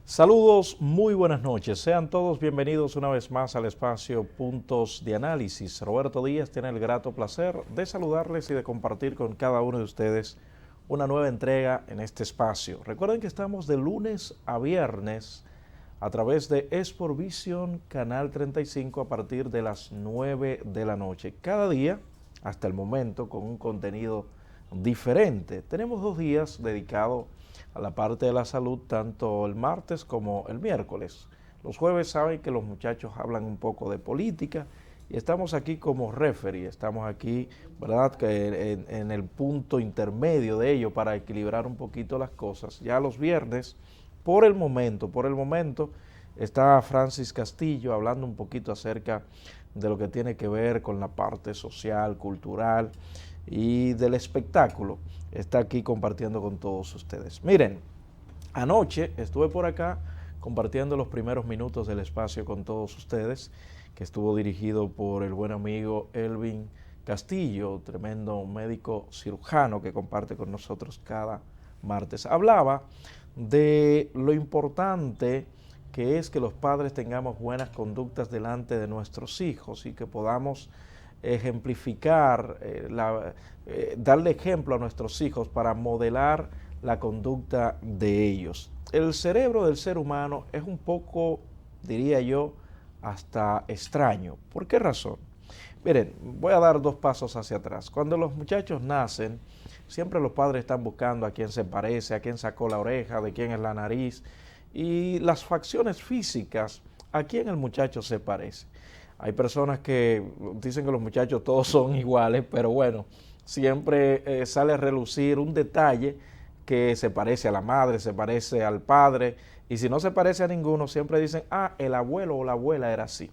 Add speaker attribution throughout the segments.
Speaker 1: Saludos, muy buenas noches. Sean todos bienvenidos una vez más al espacio Puntos de Análisis. Roberto Díaz tiene el grato placer de saludarles y de compartir con cada uno de ustedes una nueva entrega en este espacio. Recuerden que estamos de lunes a viernes a través de Sport Vision, Canal 35, a partir de las 9 de la noche. Cada día, hasta el momento, con un contenido diferente. Tenemos 2 días dedicados a la parte de la salud, tanto el martes como el miércoles. Los jueves saben que los muchachos hablan un poco de política y estamos aquí como referee, estamos aquí, ¿verdad?, que en el punto intermedio de ello para equilibrar un poquito las cosas. Ya los viernes, por el momento, está Francis Castillo hablando un poquito acerca de lo que tiene que ver con la parte social, cultural y del espectáculo. Está aquí compartiendo con todos ustedes. Miren, anoche estuve por acá compartiendo los primeros minutos del espacio con todos ustedes, que estuvo dirigido por el buen amigo Elvin Castillo, tremendo médico cirujano que comparte con nosotros cada martes. Hablaba de lo importante que es que los padres tengamos buenas conductas delante de nuestros hijos y que podamos ejemplificar, darle ejemplo a nuestros hijos para modelar la conducta de ellos. El cerebro del ser humano es un poco, diría yo, hasta extraño. ¿Por qué razón? Miren, voy a dar 2 pasos hacia atrás. Cuando los muchachos nacen, siempre los padres están buscando a quién se parece, a quién sacó la oreja, de quién es la nariz y las facciones físicas, a quién el muchacho se parece. Hay personas que dicen que los muchachos todos son iguales, pero bueno, siempre sale a relucir un detalle que se parece a la madre, se parece al padre, y si no se parece a ninguno, siempre dicen, el abuelo o la abuela era así.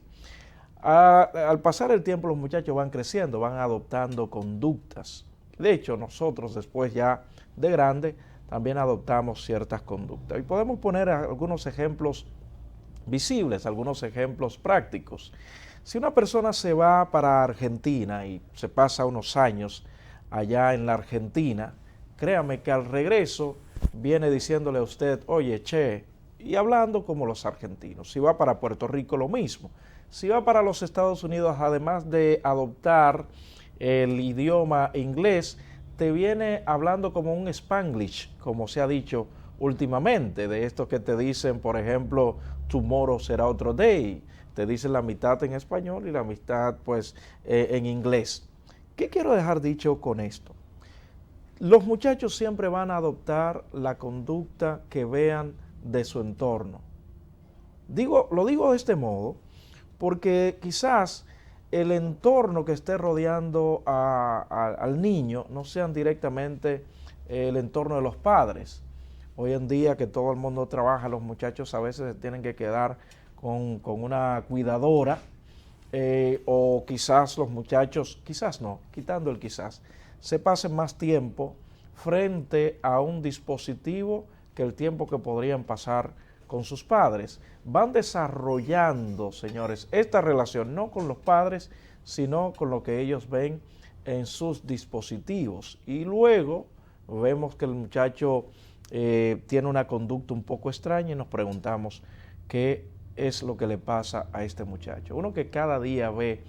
Speaker 1: Al pasar el tiempo, los muchachos van creciendo, van adoptando conductas. De hecho, nosotros después ya de grande, también adoptamos ciertas conductas. Y podemos poner algunos ejemplos visibles, algunos ejemplos prácticos. Si una persona se va para Argentina y se pasa unos años allá en la Argentina, créame que al regreso viene diciéndole a usted, oye, che, y hablando como los argentinos. Si va para Puerto Rico, lo mismo. Si va para los Estados Unidos, además de adoptar el idioma inglés, te viene hablando como un Spanglish, como se ha dicho últimamente, de estos que te dicen, por ejemplo, tomorrow será otro day. Te dicen la mitad en español y la mitad, pues, en inglés. ¿Qué quiero dejar dicho con esto? Los muchachos siempre van a adoptar la conducta que vean de su entorno. Lo digo de este modo porque quizás el entorno que esté rodeando al niño no sean directamente el entorno de los padres. Hoy en día que todo el mundo trabaja, los muchachos a veces se tienen que quedar con una cuidadora, o quizás los muchachos, quizás no, quitando el quizás, se pasen más tiempo frente a un dispositivo que el tiempo que podrían pasar con sus padres. Van desarrollando, señores, esta relación no con los padres, sino con lo que ellos ven en sus dispositivos. Y luego vemos que el muchacho tiene una conducta un poco extraña y nos preguntamos qué es lo que le pasa a este muchacho. Uno que cada día ve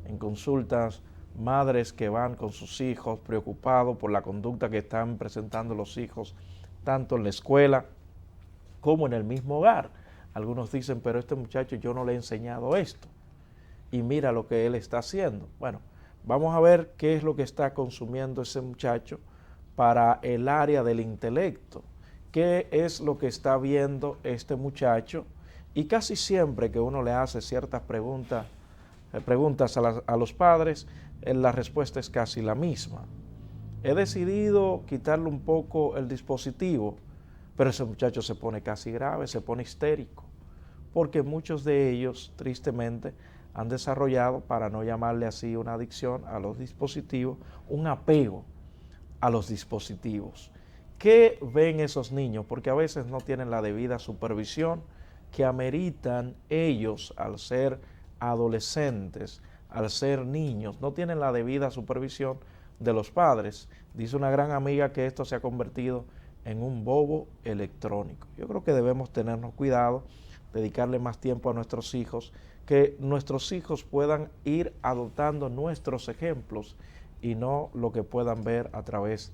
Speaker 1: en consultas madres que van con sus hijos preocupados por la conducta que están presentando los hijos, tanto en la escuela como en el mismo hogar. Algunos dicen, pero este muchacho yo no le he enseñado esto y mira lo que él está haciendo. Bueno, vamos a ver qué es lo que está consumiendo ese muchacho para el área del intelecto, qué es lo que está viendo este muchacho, y casi siempre que uno le hace ciertas preguntas a los padres, la respuesta es casi la misma. He decidido quitarle un poco el dispositivo, pero ese muchacho se pone casi grave, se pone histérico, porque muchos de ellos, tristemente, han desarrollado, para no llamarle así una adicción a los dispositivos, un apego a los dispositivos. ¿Qué ven esos niños? Porque a veces no tienen la debida supervisión que ameritan ellos al ser adolescentes, al ser niños, no tienen la debida supervisión de los padres. Dice una gran amiga que esto se ha convertido en un bobo electrónico. Yo creo que debemos tenernos cuidado, dedicarle más tiempo a nuestros hijos, que nuestros hijos puedan ir adoptando nuestros ejemplos y no lo que puedan ver a través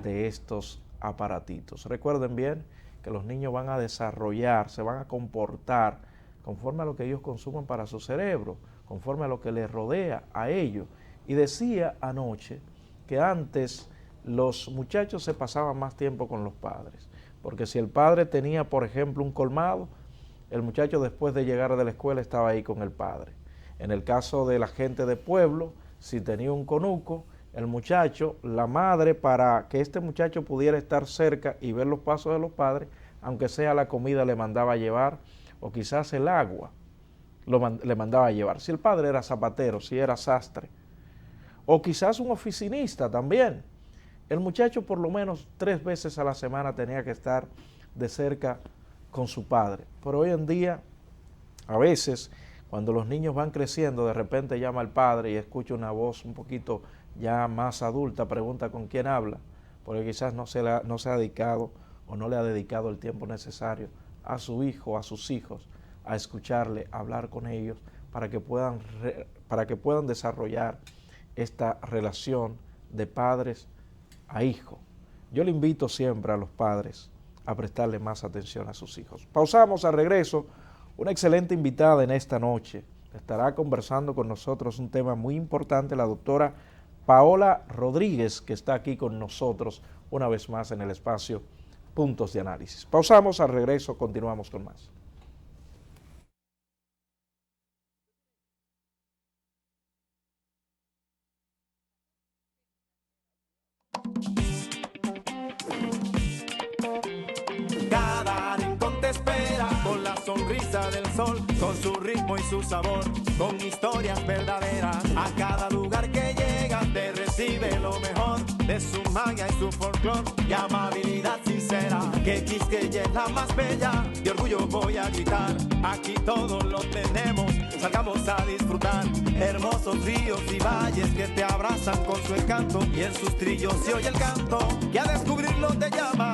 Speaker 1: de estos aparatitos. Recuerden bien que los niños van a desarrollar, se van a comportar conforme a lo que ellos consuman para su cerebro, conforme a lo que les rodea a ellos. Y decía anoche que antes los muchachos se pasaban más tiempo con los padres, porque si el padre tenía, por ejemplo, un colmado, el muchacho después de llegar de la escuela estaba ahí con el padre. En el caso de la gente de pueblo, si tenía un conuco, el muchacho, la madre, para que este muchacho pudiera estar cerca y ver los pasos de los padres, aunque sea la comida le mandaba a llevar, o quizás el agua le mandaba a llevar. Si el padre era zapatero, si era sastre, o quizás un oficinista también, el muchacho por lo menos 3 veces a la semana tenía que estar de cerca con su padre. Pero hoy en día, a veces, cuando los niños van creciendo, de repente llama al padre y escucha una voz un poquito ya más adulta, pregunta con quién habla, porque quizás no se ha dedicado o no le ha dedicado el tiempo necesario a su hijo, a sus hijos, a escucharle, a hablar con ellos, para que puedan desarrollar esta relación de padres a hijo. Yo le invito siempre a los padres a prestarle más atención a sus hijos. Pausamos, al regreso, una excelente invitada en esta noche. Estará conversando con nosotros un tema muy importante, la doctora Paola Rodríguez, que está aquí con nosotros una vez más en el espacio Puntos de Análisis. Pausamos, al regreso continuamos con más.
Speaker 2: Cada rincón te espera con la sonrisa del sol, con su ritmo y su sabor, con historias verdaderas. A cada lugar que llegas te recibe lo mejor de su magia y su folclor y amabilidad sincera. Que Quisqueya es la más bella, de orgullo voy a gritar. Aquí todos lo tenemos, salgamos a disfrutar. Hermosos ríos y valles que te abrazan con su encanto, y en sus trillos se oye el canto que a descubrirlo te llama.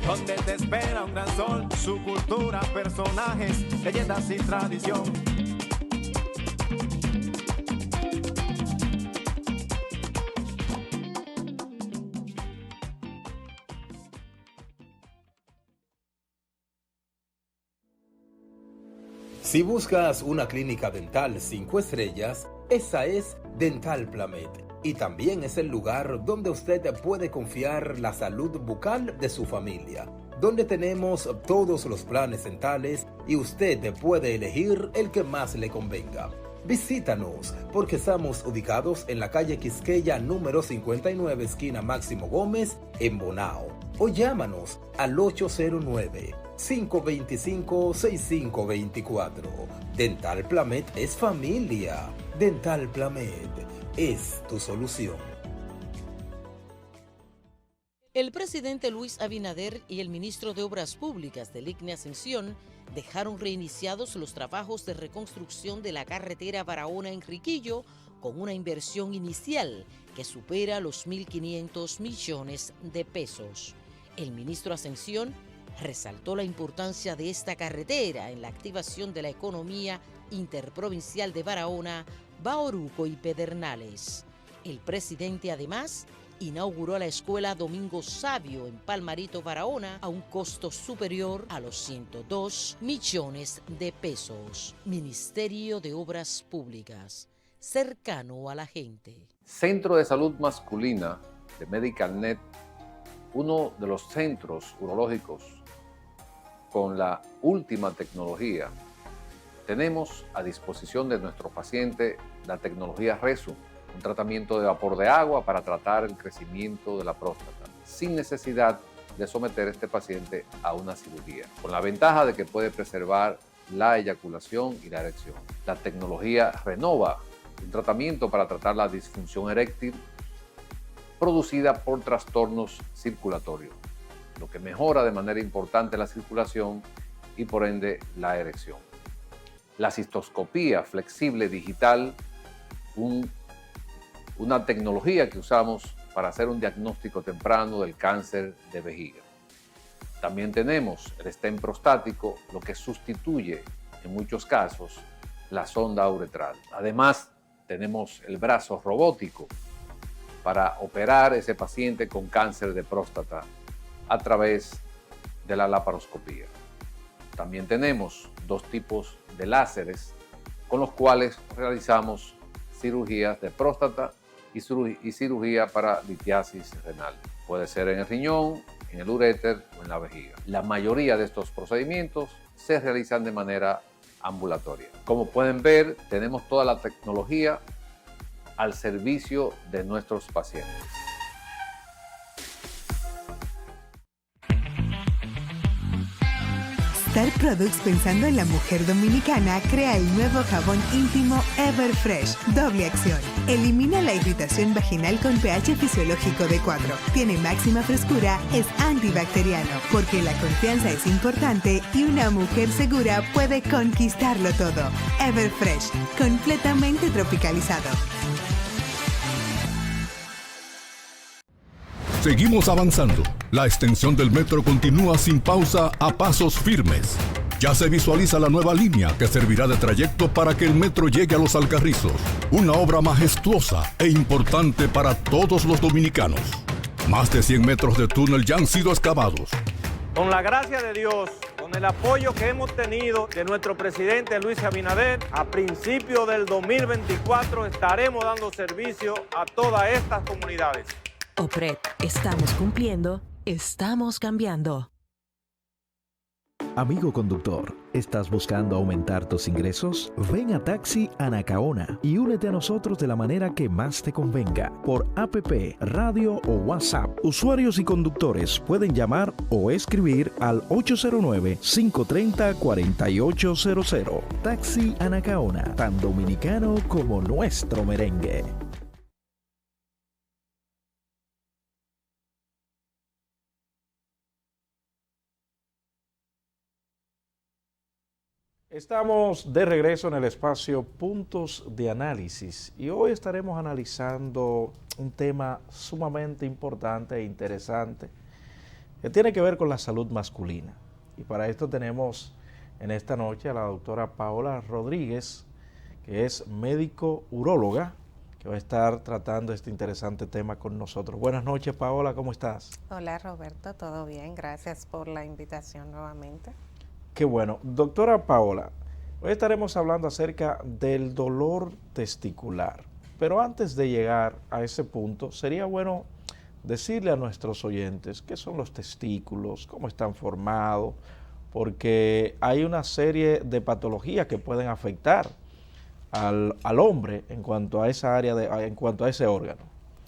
Speaker 2: Donde te espera un gran sol, su cultura, personajes, leyendas y tradición.
Speaker 3: Si buscas una clínica dental 5 estrellas, esa es Dental Plamed. Y también es el lugar donde usted puede confiar la salud bucal de su familia, donde tenemos todos los planes dentales y usted puede elegir el que más le convenga. Visítanos porque estamos ubicados en la calle Quisqueya número 59, esquina Máximo Gómez, en Bonao. O llámanos al 809-525-6524. Dental Plamed es familia. Dental Plamed es tu solución.
Speaker 4: El presidente Luis Abinader y el ministro de Obras Públicas del ICNE Ascensión dejaron reiniciados los trabajos de reconstrucción de la carretera Barahona-Enriquillo con una inversión inicial que supera los 1.500 millones de pesos. El ministro Ascensión resaltó la importancia de esta carretera en la activación de la economía interprovincial de Barahona, Bauruco y Pedernales. El presidente además inauguró la escuela Domingo Sabio en Palmarito, Barahona, a un costo superior a los 102 millones de pesos. Ministerio de Obras Públicas, cercano a la gente.
Speaker 5: Centro de Salud Masculina de MedicalNet, uno de los centros urológicos con la última tecnología. Tenemos a disposición de nuestro paciente la tecnología Resum, un tratamiento de vapor de agua para tratar el crecimiento de la próstata, sin necesidad de someter a este paciente a una cirugía, con la ventaja de que puede preservar la eyaculación y la erección. La tecnología Renova, un tratamiento para tratar la disfunción eréctil producida por trastornos circulatorios, lo que mejora de manera importante la circulación y por ende la erección. La cistoscopía flexible digital, una tecnología que usamos para hacer un diagnóstico temprano del cáncer de vejiga. También tenemos el stent prostático, lo que sustituye en muchos casos la sonda uretral. Además, tenemos el brazo robótico para operar a ese paciente con cáncer de próstata a través de la laparoscopía. También tenemos 2 tipos de láseres con los cuales realizamos cirugías de próstata y cirugía para litiasis renal. Puede ser en el riñón, en el uréter o en la vejiga. La mayoría de estos procedimientos se realizan de manera ambulatoria. Como pueden ver, tenemos toda la tecnología al servicio de nuestros pacientes.
Speaker 6: Star Products, pensando en la mujer dominicana, crea el nuevo jabón íntimo Everfresh, doble acción. Elimina la irritación vaginal con pH fisiológico de 4. Tiene máxima frescura, es antibacteriano, porque la confianza es importante y una mujer segura puede conquistarlo todo. Everfresh, completamente tropicalizado.
Speaker 7: Seguimos avanzando. La extensión del metro continúa sin pausa a pasos firmes. Ya se visualiza la nueva línea que servirá de trayecto para que el metro llegue a Los Alcarrizos. Una obra majestuosa e importante para todos los dominicanos. Más de 100 metros de túnel ya han sido excavados.
Speaker 8: Con la gracia de Dios, con el apoyo que hemos tenido de nuestro presidente Luis Abinader, a principios del 2024 estaremos dando servicio a todas estas comunidades.
Speaker 9: OPRED, estamos cumpliendo, estamos cambiando.
Speaker 1: Amigo conductor, ¿estás buscando aumentar tus ingresos? Ven a Taxi Anacaona y únete a nosotros de la manera que más te convenga, por APP, radio o WhatsApp. Usuarios y conductores pueden llamar o escribir al 809-530-4800. Taxi Anacaona, tan dominicano como nuestro merengue. Estamos de regreso en el espacio Puntos de Análisis y hoy estaremos analizando un tema sumamente importante e interesante que tiene que ver con la salud masculina. Y para esto tenemos en esta noche a la doctora Paola Rodríguez, que es médico uróloga, que va a estar tratando este interesante tema con nosotros. Buenas noches, Paola, ¿cómo estás?
Speaker 10: Hola, Roberto, todo bien, gracias por la invitación nuevamente.
Speaker 1: Qué bueno. Doctora Paola, hoy estaremos hablando acerca del dolor testicular. Pero antes de llegar a ese punto, sería bueno decirle a nuestros oyentes qué son los testículos, cómo están formados, porque hay una serie de patologías que pueden afectar al hombre en cuanto a esa área, en cuanto a ese órgano.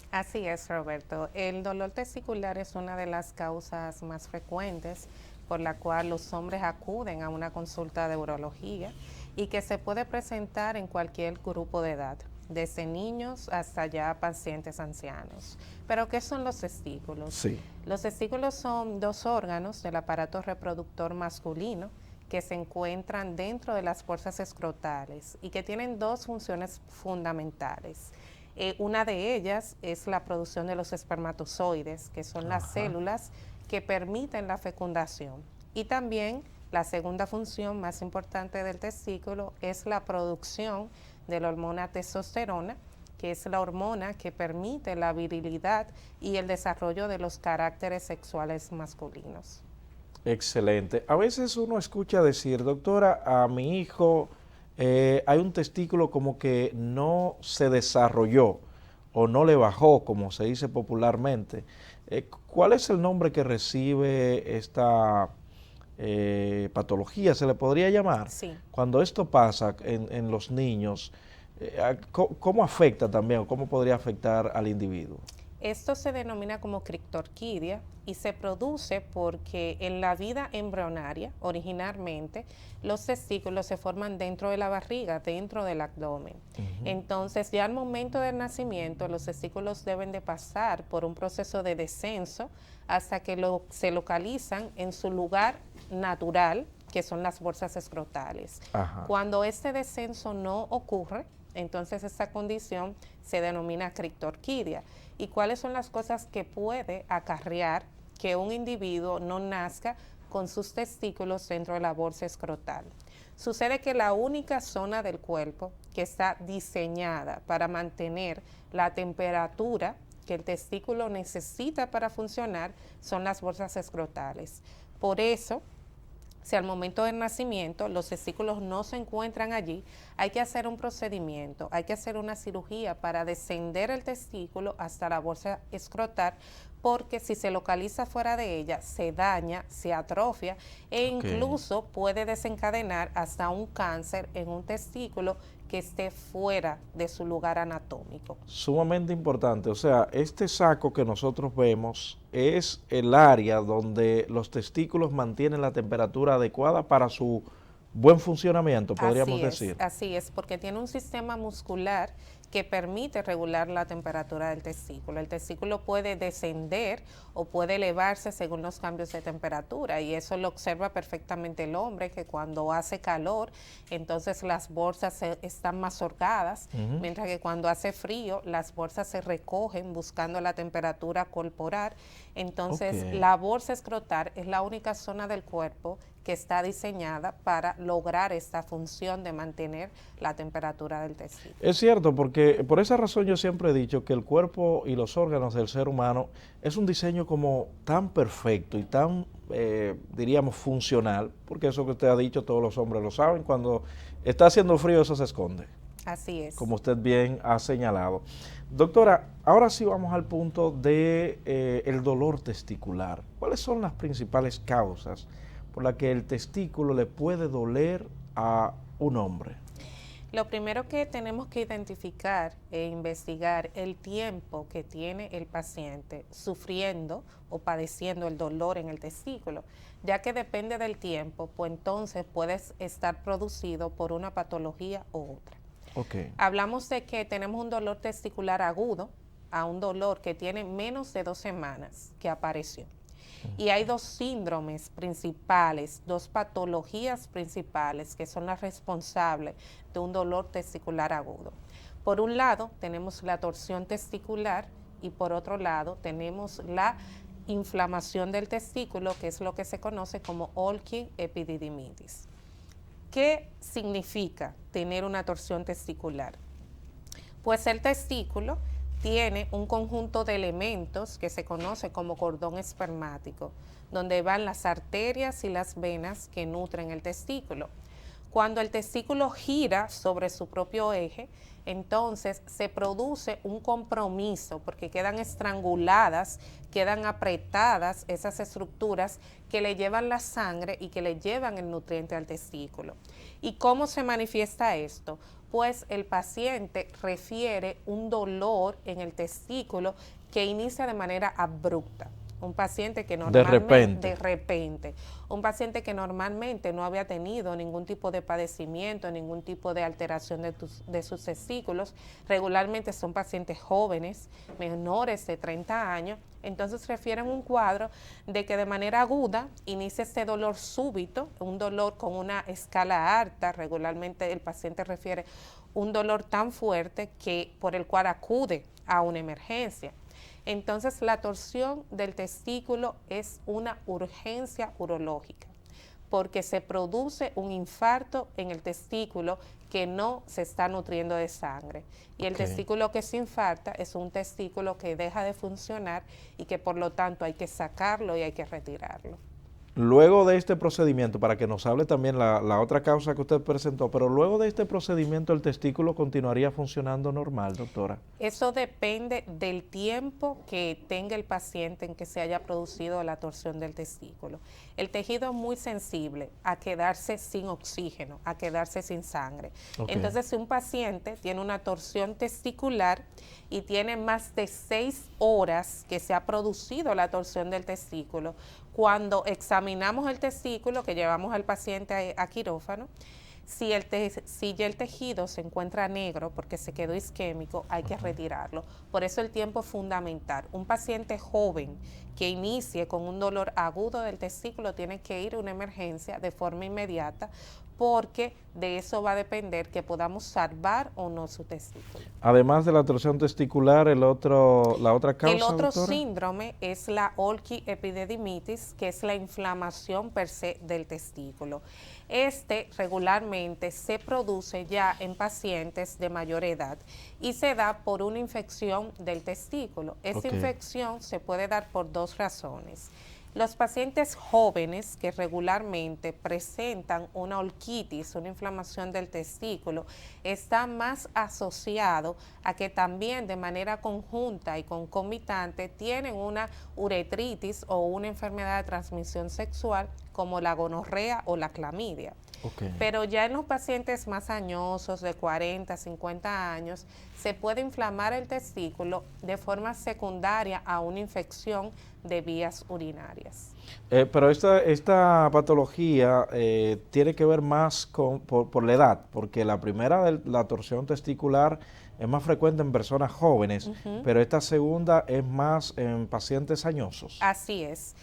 Speaker 10: Así es, Roberto. El dolor testicular es una de las causas más frecuentes por la cual los hombres acuden a una consulta de urología y que se puede presentar en cualquier grupo de edad, desde niños hasta ya pacientes ancianos. ¿Pero qué son los testículos?
Speaker 1: Sí.
Speaker 10: Los testículos son 2 órganos del aparato reproductor masculino que se encuentran dentro de las bolsas escrotales y que tienen 2 funciones fundamentales. Una de ellas es la producción de los espermatozoides, que son las células que permiten la fecundación. Y también la segunda función más importante del testículo es la producción de la hormona testosterona, que es la hormona que permite la virilidad y el desarrollo de los caracteres sexuales masculinos.
Speaker 1: Excelente. A veces uno escucha decir, doctora, a mi hijo hay un testículo como que no se desarrolló o no le bajó, como se dice popularmente. ¿Cuál es el nombre que recibe esta patología, se le podría llamar?
Speaker 10: Sí.
Speaker 1: Cuando esto pasa en los niños, ¿cómo afecta también o cómo podría afectar al individuo?
Speaker 10: Esto se denomina como criptorquidia y se produce porque en la vida embrionaria, originalmente, los testículos se forman dentro de la barriga, dentro del abdomen. Entonces, ya al momento del nacimiento, los testículos deben de pasar por un proceso de descenso hasta que se localizan en su lugar natural, que son las bolsas escrotales. Cuando este descenso no ocurre, entonces esta condición se denomina criptorquidia. ¿Y cuáles son las cosas que puede acarrear que un individuo no nazca con sus testículos dentro de la bolsa escrotal? Sucede que la única zona del cuerpo que está diseñada para mantener la temperatura que el testículo necesita para funcionar son las bolsas escrotales. Por eso, si al momento del nacimiento los testículos no se encuentran allí, hay que hacer un procedimiento, hay que hacer una cirugía para descender el testículo hasta la bolsa escrotal, porque si se localiza fuera de ella, se daña, se atrofia e incluso puede desencadenar hasta un cáncer en un testículo que esté fuera de su lugar anatómico.
Speaker 1: Sumamente importante, o sea, este saco que nosotros vemos es el área donde los testículos mantienen la temperatura adecuada para su buen funcionamiento, podríamos decir.
Speaker 10: Así es, porque tiene un sistema muscular que permite regular la temperatura del testículo. El testículo puede descender o puede elevarse según los cambios de temperatura, y eso lo observa perfectamente el hombre, que cuando hace calor, entonces las bolsas están más holgadas, mientras que cuando hace frío, las bolsas se recogen buscando la temperatura corporal. Entonces, la bolsa escrotal es la única zona del cuerpo que está diseñada para lograr esta función de mantener la temperatura del testículo.
Speaker 1: Es cierto, porque por esa razón yo siempre he dicho que el cuerpo y los órganos del ser humano es un diseño como tan perfecto y tan, diríamos, funcional, porque eso que usted ha dicho todos los hombres lo saben, cuando está haciendo frío eso se esconde.
Speaker 10: Así es.
Speaker 1: Como usted bien ha señalado. Doctora, ahora sí vamos al punto de el dolor testicular. ¿Cuáles son las principales causas por las que el testículo le puede doler a un hombre?
Speaker 10: Lo primero que tenemos que identificar e investigar el tiempo que tiene el paciente sufriendo o padeciendo el dolor en el testículo, ya que depende del tiempo, pues entonces puede estar producido por una patología u otra. Hablamos de que tenemos un dolor testicular agudo a un dolor que tiene menos de 2 semanas que apareció. Y hay 2 síndromes principales, 2 patologías principales que son las responsables de un dolor testicular agudo. Por un lado tenemos la torsión testicular y por otro lado tenemos la inflamación del testículo, que es lo que se conoce como Olkin epididymitis. ¿Qué significa tener una torsión testicular? Pues el testículo tiene un conjunto de elementos que se conoce como cordón espermático, donde van las arterias y las venas que nutren el testículo. Cuando el testículo gira sobre su propio eje, entonces se produce un compromiso, porque quedan estranguladas, quedan apretadas esas estructuras que le llevan la sangre y que le llevan el nutriente al testículo. ¿Y cómo se manifiesta esto? Pues el paciente refiere un dolor en el testículo que inicia de manera abrupta. Un paciente que normalmente, de repente, un paciente que normalmente no había tenido ningún tipo de padecimiento, ningún tipo de alteración de sus testículos, regularmente son pacientes jóvenes, menores de 30 años, entonces refieren un cuadro de que de manera aguda inicia este dolor súbito, un dolor con una escala alta, regularmente el paciente refiere un dolor tan fuerte que por el cual acude a una emergencia. Entonces, la torsión del testículo es una urgencia urológica, porque se produce un infarto en el testículo que no se está nutriendo de sangre. Y el testículo que se infarta es un testículo que deja de funcionar y que por lo tanto hay que sacarlo y hay que retirarlo.
Speaker 1: Luego de este procedimiento, para que nos hable también la otra causa que usted presentó, pero luego de este procedimiento el testículo continuaría funcionando normal, doctora.
Speaker 10: Eso depende del tiempo que tenga el paciente en que se haya producido la torsión del testículo. El tejido es muy sensible a quedarse sin oxígeno, a quedarse sin sangre. Entonces, si un paciente tiene una torsión testicular y tiene más de 6 horas que se ha producido la torsión del testículo, cuando examinamos el testículo, que llevamos al paciente a quirófano, si ya el tejido se encuentra negro porque se quedó isquémico, hay que retirarlo. Por eso el tiempo es fundamental. Un paciente joven que inicie con un dolor agudo del testículo tiene que ir a una emergencia de forma inmediata, porque de eso va a depender que podamos salvar o no su testículo.
Speaker 1: Además de la torsión testicular, la otra causa,
Speaker 10: El otro
Speaker 1: doctora,
Speaker 10: síndrome es la orquiepididimitis, que es la inflamación per se del testículo. Este regularmente se produce ya en pacientes de mayor edad y se da por una infección del testículo. Esta infección se puede dar por dos razones. Los pacientes jóvenes que regularmente presentan una orquitis, una inflamación del testículo, está más asociado a que también de manera conjunta y concomitante tienen una uretritis o una enfermedad de transmisión sexual como la gonorrea o la clamidia. Pero ya en los pacientes más añosos, de 40, 50 años, se puede inflamar el testículo de forma secundaria a una infección de vías urinarias.
Speaker 1: Pero esta patología tiene que ver más por la edad, porque la primera, la torsión testicular, es más frecuente en personas jóvenes, pero esta segunda es más en pacientes añosos.
Speaker 10: Así es.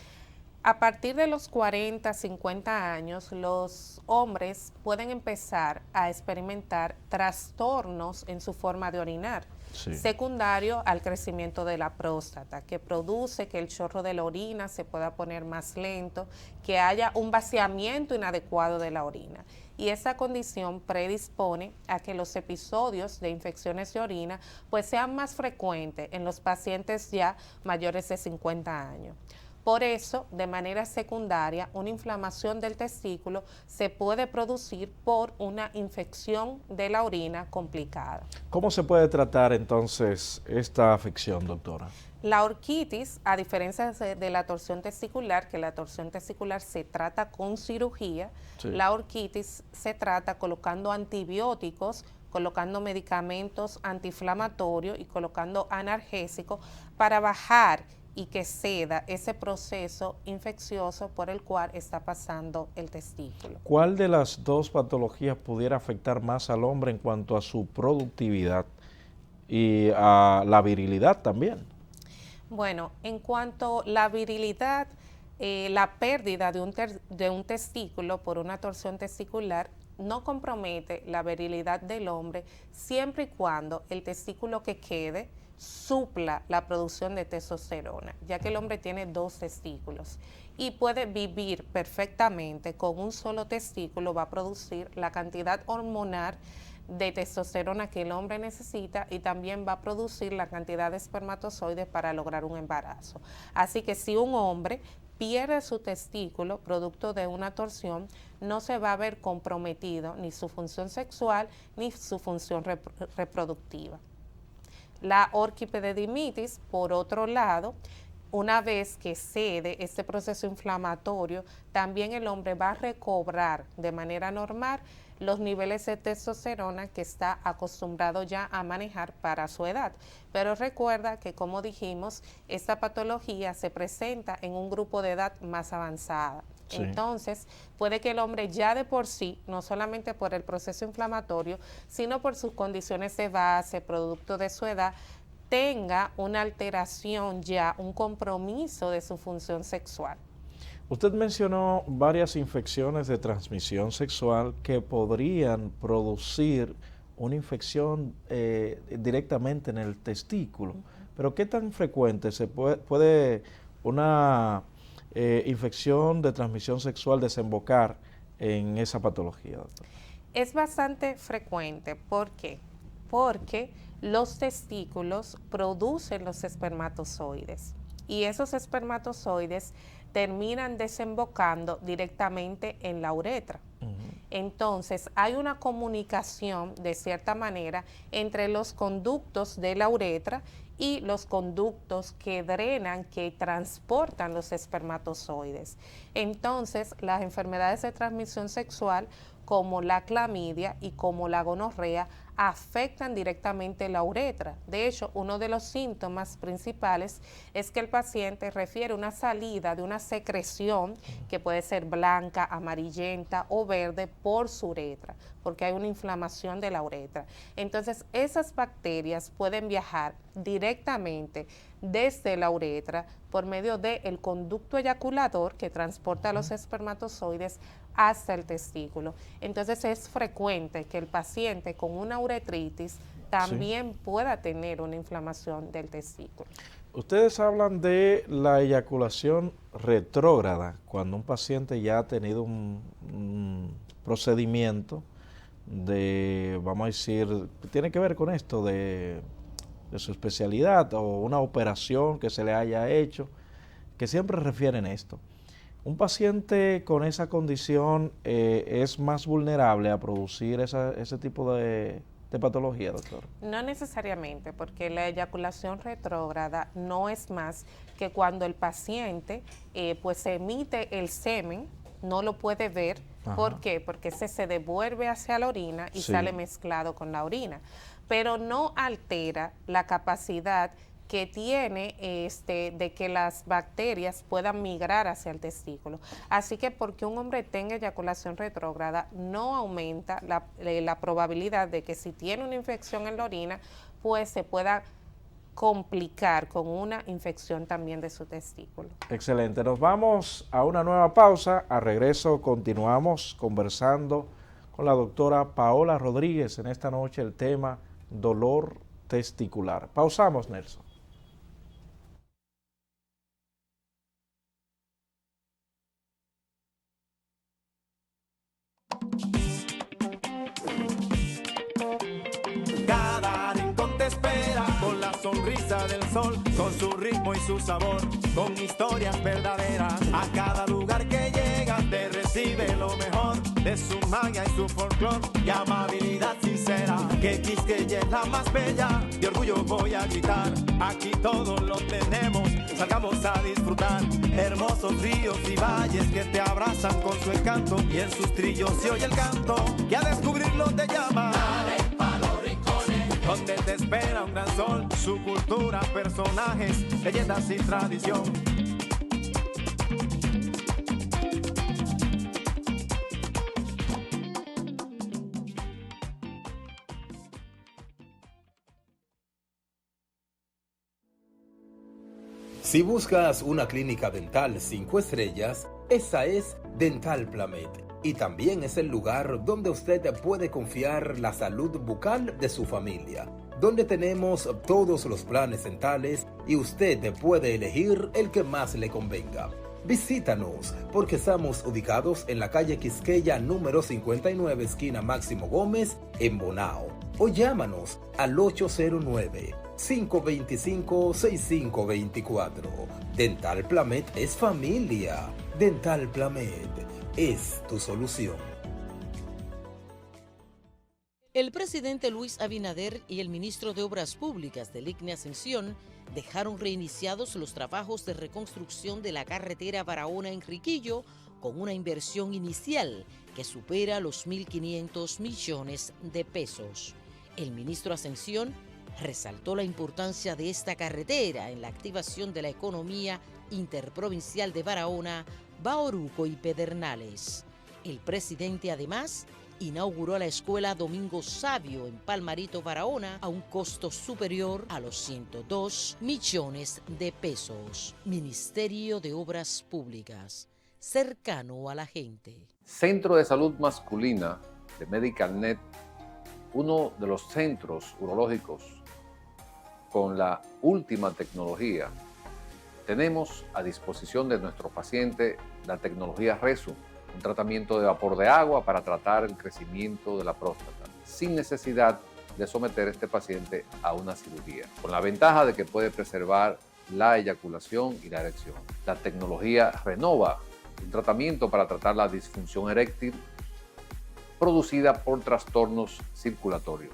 Speaker 10: A partir de los 40, 50 años, los hombres pueden empezar a experimentar trastornos en su forma de orinar, secundario al crecimiento de la próstata, que produce que el chorro de la orina se pueda poner más lento, que haya un vaciamiento inadecuado de la orina. Y esa condición predispone a que los episodios de infecciones de orina pues sean más frecuentes en los pacientes ya mayores de 50 años. Por eso, de manera secundaria, una inflamación del testículo se puede producir por una infección de la orina complicada.
Speaker 1: ¿Cómo se puede tratar entonces esta afección, doctora?
Speaker 10: La orquitis, a diferencia de la torsión testicular, que la torsión testicular se trata con cirugía, la orquitis se trata colocando antibióticos, colocando medicamentos antiinflamatorios y colocando analgésicos para bajar y que ceda ese proceso infeccioso por el cual está pasando el testículo.
Speaker 1: ¿Cuál de las dos patologías pudiera afectar más al hombre en cuanto a su productividad y a la virilidad también?
Speaker 10: Bueno, en cuanto a la virilidad, la pérdida de un testículo por una torsión testicular no compromete la virilidad del hombre siempre y cuando el testículo que quede supla la producción de testosterona, ya que el hombre tiene dos testículos y puede vivir perfectamente con un solo testículo, va a producir la cantidad hormonal de testosterona que el hombre necesita y también va a producir la cantidad de espermatozoides para lograr un embarazo. Así que si un hombre pierde su testículo producto de una torsión, no se va a ver comprometido ni su función sexual ni su función reproductiva. La orquiepididimitis, por otro lado, una vez que cede este proceso inflamatorio, también el hombre va a recobrar de manera normal los niveles de testosterona que está acostumbrado ya a manejar para su edad. Pero recuerda que, como dijimos, esta patología se presenta en un grupo de edad más avanzada. Entonces, puede que el hombre ya de por sí, no solamente por el proceso inflamatorio, sino por sus condiciones de base, producto de su edad, tenga una alteración ya, un compromiso de su función sexual.
Speaker 1: Usted mencionó varias infecciones de transmisión sexual que podrían producir una infección directamente en el testículo. Pero ¿qué tan frecuente se puede una infección de transmisión sexual desembocar en esa patología, doctor?
Speaker 10: Es bastante frecuente. ¿Por qué? Porque los testículos producen los espermatozoides y esos espermatozoides terminan desembocando directamente en la uretra. Entonces, hay una comunicación, de cierta manera, entre los conductos de la uretra y los conductos que drenan, que transportan los espermatozoides. Entonces, las enfermedades de transmisión sexual, como la clamidia y como la gonorrea, afectan directamente la uretra. De hecho, uno de los síntomas principales es que el paciente refiere una salida de una secreción que puede ser blanca, amarillenta o verde por su uretra, porque hay una inflamación de la uretra. Entonces, esas bacterias pueden viajar directamente desde la uretra por medio del conducto eyaculador que transporta los espermatozoides hasta el testículo. Entonces es frecuente que el paciente con una uretritis también pueda tener una inflamación del testículo.
Speaker 1: Ustedes hablan de la eyaculación retrógrada, cuando un paciente ya ha tenido un procedimiento de, vamos a decir, tiene que ver con esto de su especialidad o una operación que se le haya hecho, que siempre refieren esto. ¿Un paciente con esa condición es más vulnerable a producir ese tipo de patología, doctor?
Speaker 10: No necesariamente, porque la eyaculación retrógrada no es más que cuando el paciente pues emite el semen, no lo puede ver. Ajá. ¿Por qué? Porque ese se devuelve hacia la orina y sale mezclado con la orina, pero no altera la capacidad que tiene de que las bacterias puedan migrar hacia el testículo. Así que porque un hombre tenga eyaculación retrógrada no aumenta la probabilidad de que si tiene una infección en la orina, pues se pueda complicar con una infección también de su testículo.
Speaker 1: Excelente, nos vamos a una nueva pausa. A regreso continuamos conversando con la doctora Paola Rodríguez en esta noche el tema dolor testicular. Pausamos, Nelson.
Speaker 2: Cada rincón te espera con la sonrisa del sol, con su ritmo y su sabor, con historias verdaderas. A cada lugar que llegas te recibe lo mejor de su magia y su folclor y amabilidad sincera. Que Quisqueya es la más bella, de orgullo voy a gritar. Aquí todo lo tenemos, salgamos a disfrutar. Hermosos ríos y valles que te abrazan con su encanto, y en sus trillos se oye el canto que a descubrirlo te llama. Dale pa' los rincones, donde te espera un gran sol, su cultura, personajes, leyendas y tradición.
Speaker 3: Si buscas una clínica dental 5 estrellas, esa es Dental Plamet. Y también es el lugar donde usted puede confiar la salud bucal de su familia, donde tenemos todos los planes dentales y usted puede elegir el que más le convenga. Visítanos porque estamos ubicados en la calle Quisqueya número 59, esquina Máximo Gómez, en Bonao. O llámanos al 809-525-6524. Dental Plamet es familia. Dental Plamet es tu solución.
Speaker 4: El presidente Luis Abinader y el ministro de Obras Públicas del ICNE Ascensión dejaron reiniciados los trabajos de reconstrucción de la carretera Barahona-Enriquillo con una inversión inicial que supera los 1.500 millones de pesos. El ministro Ascensión resaltó la importancia de esta carretera en la activación de la economía interprovincial de Barahona, Bauruco y Pedernales. El presidente además inauguró la escuela Domingo Sabio en Palmarito, Barahona, a un costo superior a los 102 millones de pesos. Ministerio de Obras Públicas, cercano a la gente.
Speaker 5: Centro de Salud Masculina de MedicalNet, uno de los centros urológicos con la última tecnología. Tenemos a disposición de nuestro paciente la tecnología Resum, un tratamiento de vapor de agua para tratar el crecimiento de la próstata, sin necesidad de someter a este paciente a una cirugía, con la ventaja de que puede preservar la eyaculación y la erección. La tecnología Renova, un tratamiento para tratar la disfunción eréctil producida por trastornos circulatorios,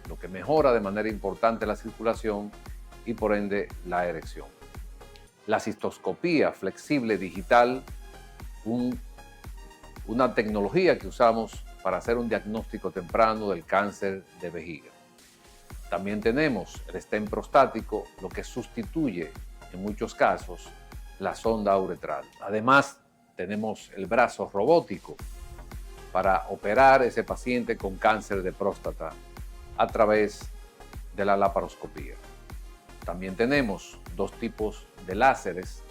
Speaker 5: lo que mejora de manera importante la circulación y por ende la erección. La cistoscopía flexible digital, una tecnología que usamos para hacer un diagnóstico temprano del cáncer de vejiga. También tenemos el stent prostático, lo que sustituye en muchos casos la sonda uretral. Además, tenemos el brazo robótico para operar ese paciente con cáncer de próstata a través de la laparoscopía. También tenemos 2 tipos de láseres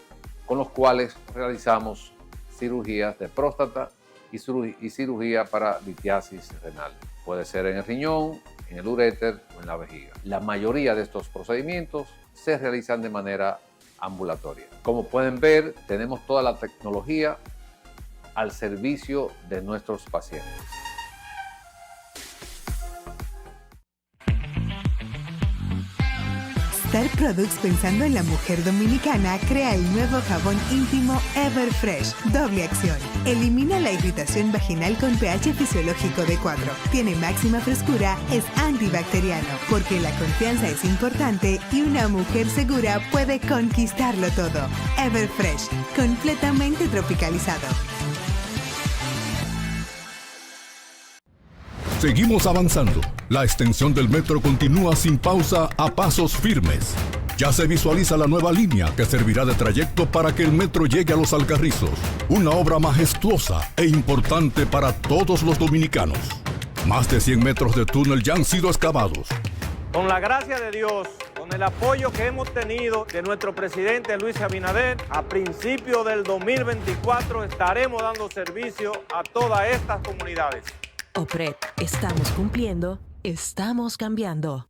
Speaker 5: con los cuales realizamos cirugías de próstata y cirugía para litiasis renal. Puede ser en el riñón, en el uréter o en la vejiga. La mayoría de estos procedimientos se realizan de manera ambulatoria. Como pueden ver, tenemos toda la tecnología al servicio de nuestros pacientes.
Speaker 6: Star Products, pensando en la mujer dominicana, crea el nuevo jabón íntimo Everfresh, doble acción. Elimina la irritación vaginal con pH fisiológico de 4. Tiene máxima frescura, es antibacteriano, porque la confianza es importante y una mujer segura puede conquistarlo todo. Everfresh, completamente tropicalizado.
Speaker 7: Seguimos avanzando. La extensión del metro continúa sin pausa a pasos firmes. Ya se visualiza la nueva línea que servirá de trayecto para que el metro llegue a Los Alcarrizos. Una obra majestuosa e importante para todos los dominicanos. Más de 100 metros de túnel ya han sido excavados.
Speaker 8: Con la gracia de Dios, con el apoyo que hemos tenido de nuestro presidente Luis Abinader, a principios del 2024 estaremos dando servicio a todas estas comunidades.
Speaker 9: OPRED, estamos cumpliendo, estamos cambiando.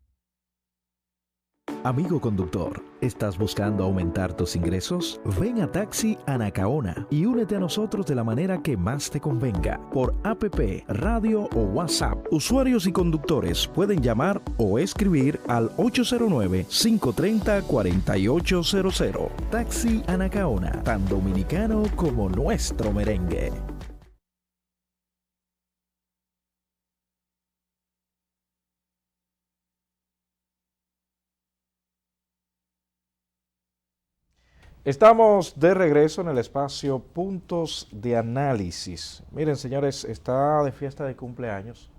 Speaker 1: Amigo conductor, ¿estás buscando aumentar tus ingresos? Ven a Taxi Anacaona y únete a nosotros de la manera que más te convenga, por APP, radio o WhatsApp. Usuarios y conductores pueden llamar o escribir al 809-530-4800. Taxi Anacaona, tan dominicano como nuestro merengue. Estamos de regreso en el espacio Puntos de Análisis. Miren, señores, está de fiesta de cumpleaños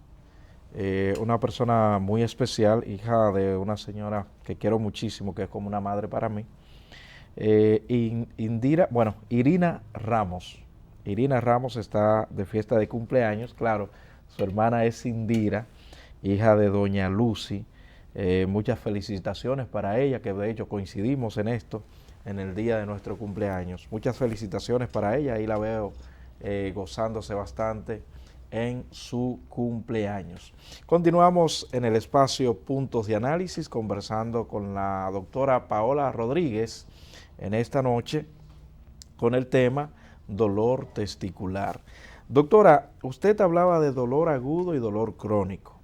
Speaker 1: una persona muy especial, hija de una señora que quiero muchísimo, que es como una madre para mí, Irina Ramos. Irina Ramos está de fiesta de cumpleaños, claro, su hermana es Indira, hija de doña Lucy. Muchas felicitaciones para ella, que de hecho coincidimos en esto, en el día de nuestro cumpleaños. Muchas felicitaciones para ella, ahí la veo gozándose bastante en su cumpleaños. Continuamos en el espacio Puntos de Análisis, conversando con la doctora Paola Rodríguez en esta noche con el tema dolor testicular. Doctora, usted hablaba de dolor agudo y dolor crónico.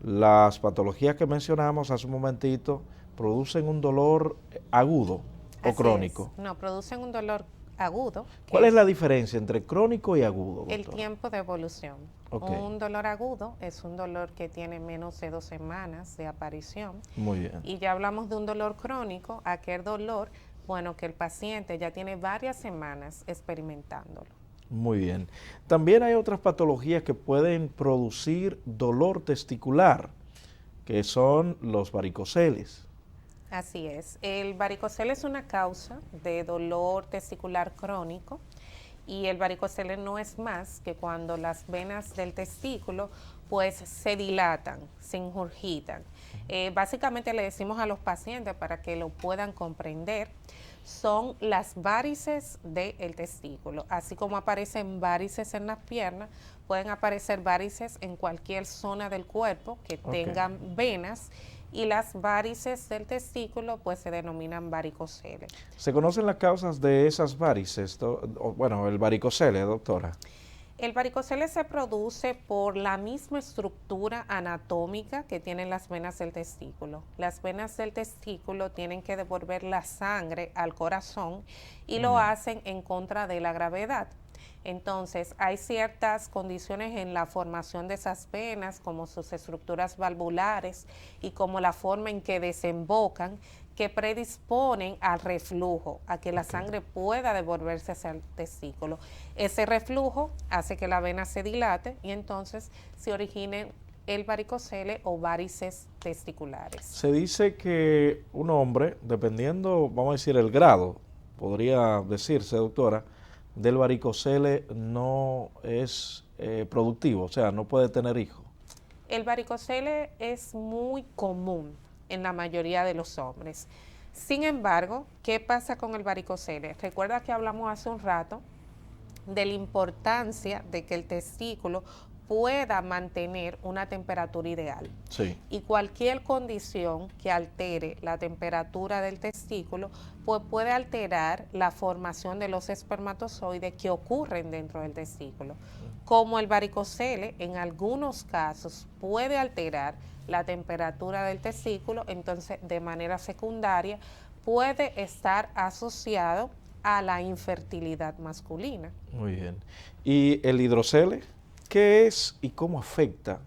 Speaker 1: Las patologías que mencionamos hace un momentito producen un dolor agudo o crónico.
Speaker 10: No, producen un dolor agudo.
Speaker 1: ¿Cuál es la diferencia entre crónico y agudo, doctora?
Speaker 10: El tiempo de evolución.
Speaker 1: Okay.
Speaker 10: Un dolor agudo es un dolor que tiene menos de 2 semanas de aparición.
Speaker 1: Muy bien.
Speaker 10: Y ya hablamos de un dolor crónico, aquel dolor, bueno, que el paciente ya tiene varias semanas experimentándolo.
Speaker 1: Muy bien. También hay otras patologías que pueden producir dolor testicular, que son los varicoceles.
Speaker 10: Así es. El varicocele es una causa de dolor testicular crónico y el varicocele no es más que cuando las venas del testículo pues se dilatan, se ingurgitan. Básicamente le decimos a los pacientes para que lo puedan comprender, son las varices del testículo. Así como aparecen varices en las piernas, pueden aparecer varices en cualquier zona del cuerpo que tengan venas, y las varices del testículo pues se denominan varicocele.
Speaker 1: ¿Se conocen las causas de esas varices? Bueno, el varicocele, doctora.
Speaker 10: El varicocele se produce por la misma estructura anatómica que tienen las venas del testículo. Las venas del testículo tienen que devolver la sangre al corazón y lo hacen en contra de la gravedad. Entonces, hay ciertas condiciones en la formación de esas venas, como sus estructuras valvulares y como la forma en que desembocan, que predisponen al reflujo, a que la sangre pueda devolverse hacia el testículo. Ese reflujo hace que la vena se dilate y entonces se origine el varicocele o varices testiculares.
Speaker 1: Se dice que un hombre, dependiendo, vamos a decir, el grado, podría decirse, doctora, del varicocele no es productivo, o sea, no puede tener hijos.
Speaker 10: El varicocele es muy común en la mayoría de los hombres. Sin embargo, ¿qué pasa con el varicocele? Recuerda que hablamos hace un rato de la importancia de que el testículo pueda mantener una temperatura ideal.
Speaker 1: Sí.
Speaker 10: Y cualquier condición que altere la temperatura del testículo, pues puede alterar la formación de los espermatozoides que ocurren dentro del testículo. Como el varicocele, en algunos casos puede alterar la temperatura del testículo, entonces de manera secundaria puede estar asociado a la infertilidad masculina.
Speaker 1: Muy bien. ¿Y el hidrocele? ¿Qué es y cómo afecta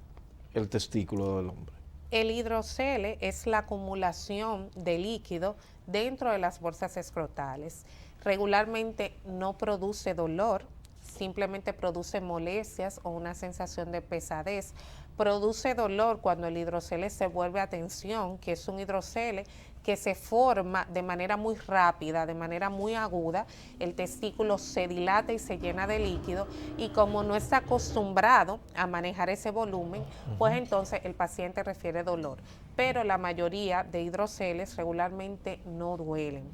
Speaker 1: el testículo del hombre?
Speaker 10: El hidrocele es la acumulación de líquido dentro de las bolsas escrotales. Regularmente no produce dolor, simplemente produce molestias o una sensación de pesadez. Produce dolor cuando el hidrocele se vuelve a tensión, que es un hidrocele que se forma de manera muy rápida, de manera muy aguda. El testículo se dilata y se llena de líquido, y como no está acostumbrado a manejar ese volumen, pues entonces el paciente refiere dolor. Pero la mayoría de hidroceles regularmente no duelen.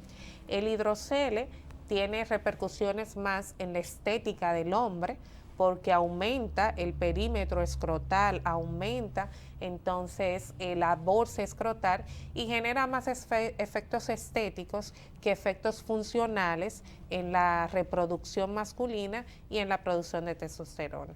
Speaker 10: El hidrocele tiene repercusiones más en la estética del hombre, porque aumenta el perímetro escrotal, aumenta entonces la bolsa escrotal y genera más efectos estéticos que efectos funcionales en la reproducción masculina y en la producción de testosterona.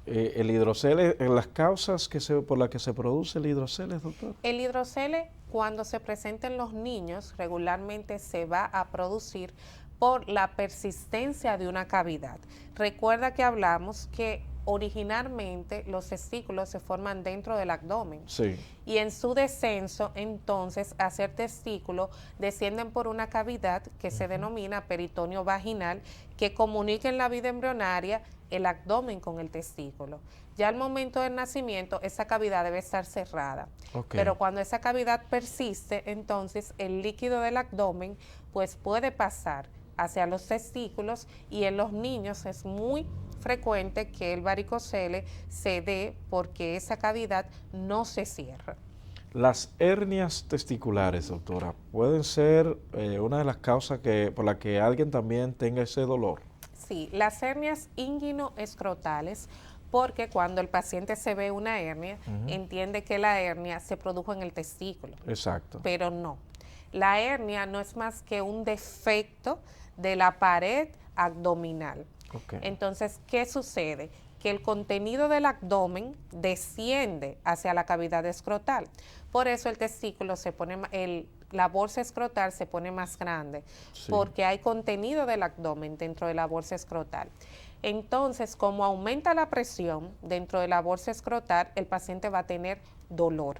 Speaker 1: El hidrocele, las causas por las que se produce el hidrocele, doctor.
Speaker 10: El hidrocele, cuando se presenta en los niños, regularmente se va a producir por la persistencia de una cavidad. Recuerda que hablamos que originalmente los testículos se forman dentro del abdomen.
Speaker 1: Sí.
Speaker 10: Y en su descenso, entonces, hacia el testículo, descienden por una cavidad que se denomina peritoneo vaginal, que comunica en la vida embrionaria el abdomen con el testículo. Ya al momento del nacimiento, esa cavidad debe estar cerrada.
Speaker 1: Okay.
Speaker 10: Pero cuando esa cavidad persiste, entonces el líquido del abdomen pues puede pasar hacia los testículos, y en los niños es muy frecuente que el varicocele se dé porque esa cavidad no se cierra.
Speaker 1: Las hernias testiculares, doctora, pueden ser una de las causas por la que alguien también tenga ese dolor.
Speaker 10: Sí, las hernias inguinoescrotales, porque cuando el paciente se ve una hernia, entiende que la hernia se produjo en el testículo.
Speaker 1: Exacto.
Speaker 10: Pero no. La hernia no es más que un defecto de la pared abdominal.
Speaker 1: Okay.
Speaker 10: Entonces, ¿qué sucede? Que el contenido del abdomen desciende hacia la cavidad escrotal. Por eso el testículo se pone, la bolsa escrotal se pone más grande, sí, porque hay contenido del abdomen dentro de la bolsa escrotal. Entonces, como aumenta la presión dentro de la bolsa escrotal, el paciente va a tener dolor.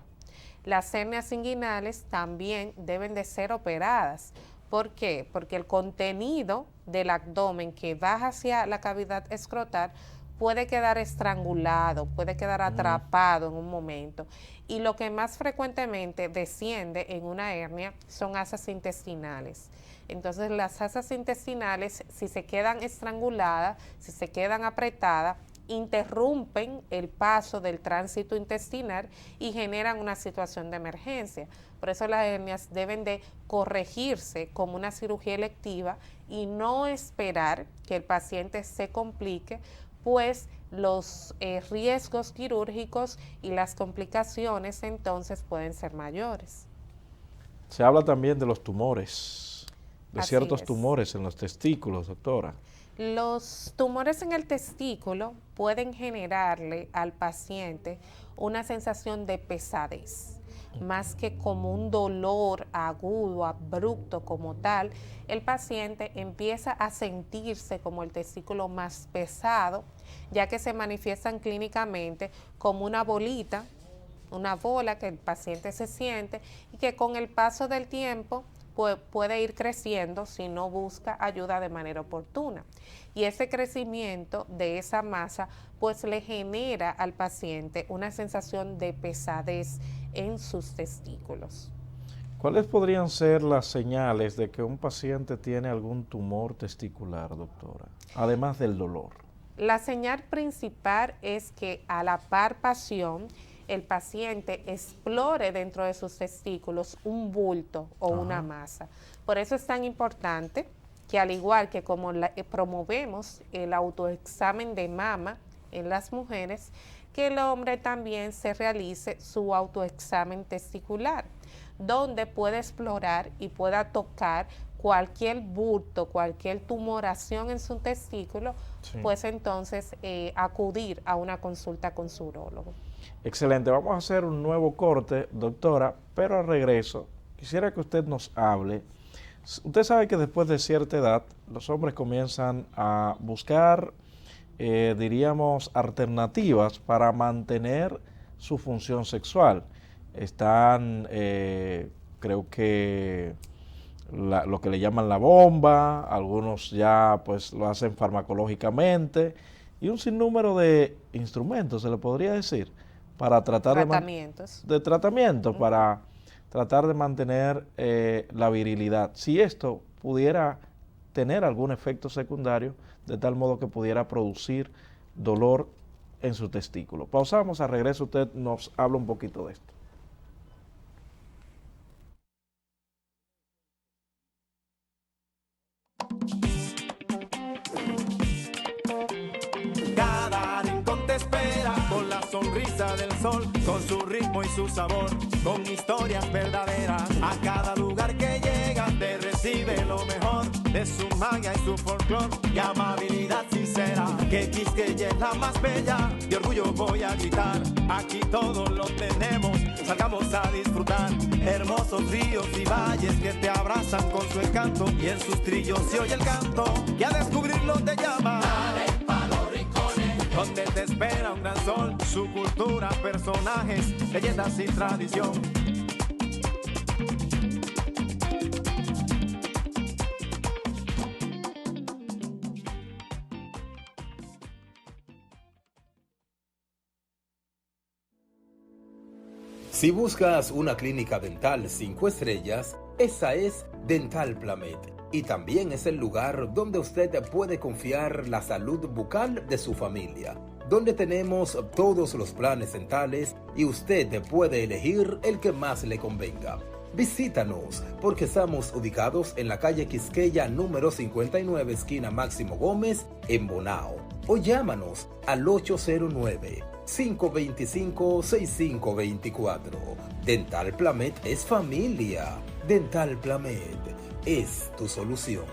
Speaker 10: Las hernias inguinales también deben de ser operadas. ¿Por qué? Porque el contenido del abdomen que baja hacia la cavidad escrotal puede quedar estrangulado, puede quedar atrapado en un momento. Y lo que más frecuentemente desciende en una hernia son asas intestinales. Entonces las asas intestinales, si se quedan estranguladas, si se quedan apretadas, interrumpen el paso del tránsito intestinal y generan una situación de emergencia. Por eso las hernias deben de corregirse como una cirugía electiva y no esperar que el paciente se complique, pues los riesgos quirúrgicos y las complicaciones entonces pueden ser mayores.
Speaker 1: Se habla también de los tumores, de ciertos
Speaker 10: es.
Speaker 1: Tumores en los testículos, doctora.
Speaker 10: Los tumores en el testículo pueden generarle al paciente una sensación de pesadez, más que como un dolor agudo, abrupto como tal. El paciente empieza a sentirse como el testículo más pesado, ya que se manifiestan clínicamente como una bolita, una bola que el paciente se siente y que con el paso del tiempo puede ir creciendo si no busca ayuda de manera oportuna. Y ese crecimiento de esa masa pues le genera al paciente una sensación de pesadez en sus testículos.
Speaker 1: ¿Cuáles podrían ser las señales de que un paciente tiene algún tumor testicular, doctora, además del dolor?
Speaker 10: La señal principal es que a la palpación el paciente explore dentro de sus testículos un bulto o una masa. Por eso es tan importante que al igual que como promovemos el autoexamen de mama en las mujeres, que el hombre también se realice su autoexamen testicular, donde pueda explorar y pueda tocar cualquier bulto, cualquier tumoración en su testículo, sí, pues entonces acudir a una consulta con su urólogo.
Speaker 1: Excelente, vamos a hacer un nuevo corte, doctora, pero al regreso quisiera que usted nos hable. Usted sabe que después de cierta edad los hombres comienzan a buscar, diríamos, alternativas para mantener su función sexual. Están, creo que lo que le llaman la bomba, algunos ya pues lo hacen farmacológicamente y un sinnúmero de instrumentos, se le podría decir, para tratar de tratamiento, para tratar de mantener la virilidad. Si esto pudiera tener algún efecto secundario, de tal modo que pudiera producir dolor en su testículo. Pausamos, al regreso usted nos habla un poquito de esto.
Speaker 2: Cada rincón te espera con la sonrisa del sol, con su ritmo y su sabor, con historias verdaderas. A cada lugar que llegas te recibe lo mejor de su magia y su folclor y amabilidad sincera. Que Quisqueya es la más bella, de orgullo voy a gritar. Aquí todo lo tenemos, salgamos a disfrutar. Hermosos ríos y valles que te abrazan con su encanto, y en sus trillos se oye el canto que a descubrirlo te llama. Dale pa' los rincones, donde te espera un gran sol, su cultura, personajes, leyendas y tradición.
Speaker 3: Si buscas una clínica dental 5 estrellas, esa es Dental Plamet. Y también es el lugar donde usted puede confiar la salud bucal de su familia, donde tenemos todos los planes dentales y usted puede elegir el que más le convenga. Visítanos porque estamos ubicados en la calle Quisqueya número 59, esquina Máximo Gómez, en Bonao. O llámanos al 809-525-6524. Dental Plamet es familia. Dental Plamet es tu solución.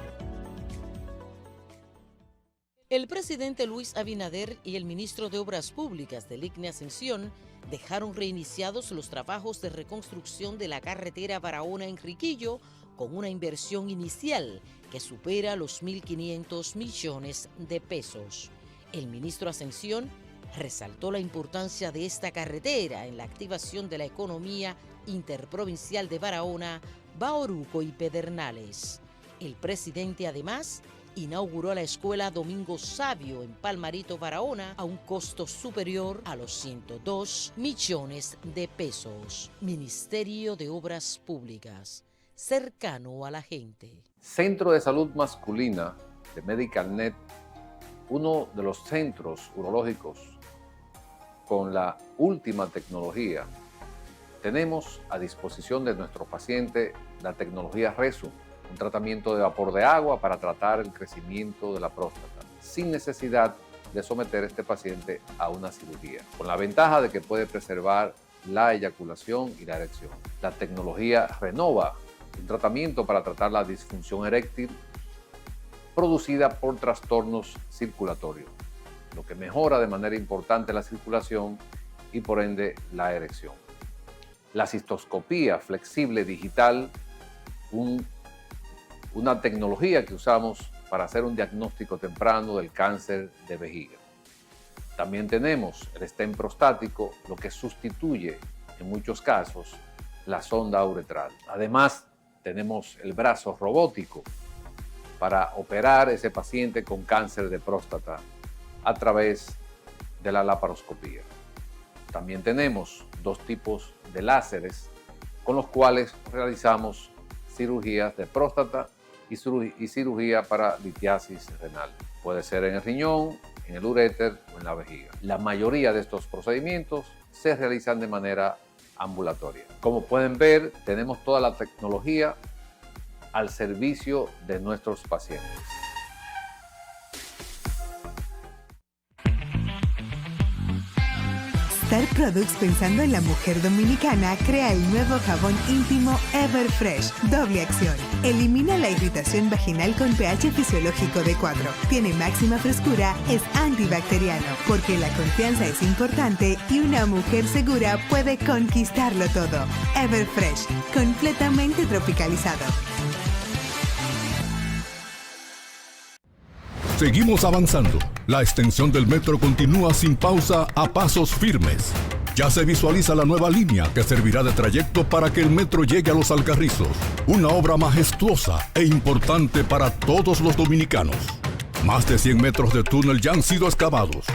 Speaker 4: El presidente Luis Abinader y el ministro de Obras Públicas del ICNE Ascensión dejaron reiniciados los trabajos de reconstrucción de la carretera Barahona-Enriquillo con una inversión inicial que supera los 1.500 millones de pesos. El ministro Ascensión resaltó la importancia de esta carretera en la activación de la economía interprovincial de Barahona, Bauruco y Pedernales. El presidente además inauguró la escuela Domingo Sabio en Palmarito, Barahona, a un costo superior a los 102 millones de pesos. Ministerio de Obras Públicas, cercano a la gente.
Speaker 5: Centro de Salud Masculina de MedicalNet, uno de los centros urológicos con la última tecnología. Tenemos a disposición de nuestro paciente la tecnología Resum, un tratamiento de vapor de agua para tratar el crecimiento de la próstata, sin necesidad de someter a este paciente a una cirugía, con la ventaja de que puede preservar la eyaculación y la erección. La tecnología Renova, un tratamiento para tratar la disfunción eréctil producida por trastornos circulatorios, lo que mejora de manera importante la circulación y por ende la erección. La cistoscopía flexible digital, una tecnología que usamos para hacer un diagnóstico temprano del cáncer de vejiga. También tenemos el stent prostático, lo que sustituye en muchos casos la sonda uretral. Además, tenemos el brazo robótico para operar a ese paciente con cáncer de próstata a través de la laparoscopía. También tenemos 2 tipos de láseres con los cuales realizamos cirugías de próstata y cirugía para litiasis renal. Puede ser en el riñón, en el uréter o en la vejiga. La mayoría de estos procedimientos se realizan de manera ambulatoria. Como pueden ver, tenemos toda la tecnología al servicio de nuestros pacientes.
Speaker 6: Star Products, pensando en la mujer dominicana, crea el nuevo jabón íntimo Everfresh, doble acción. Elimina la irritación vaginal con pH fisiológico de 4. Tiene máxima frescura, es antibacteriano, porque la confianza es importante y una mujer segura puede conquistarlo todo. Everfresh, completamente tropicalizado.
Speaker 7: Seguimos avanzando. La extensión del metro continúa sin pausa a pasos firmes. Ya se visualiza la nueva línea que servirá de trayecto para que el metro llegue a Los Alcarrizos. Una obra majestuosa e importante para todos los dominicanos. Más de 100 metros de túnel ya han sido excavados.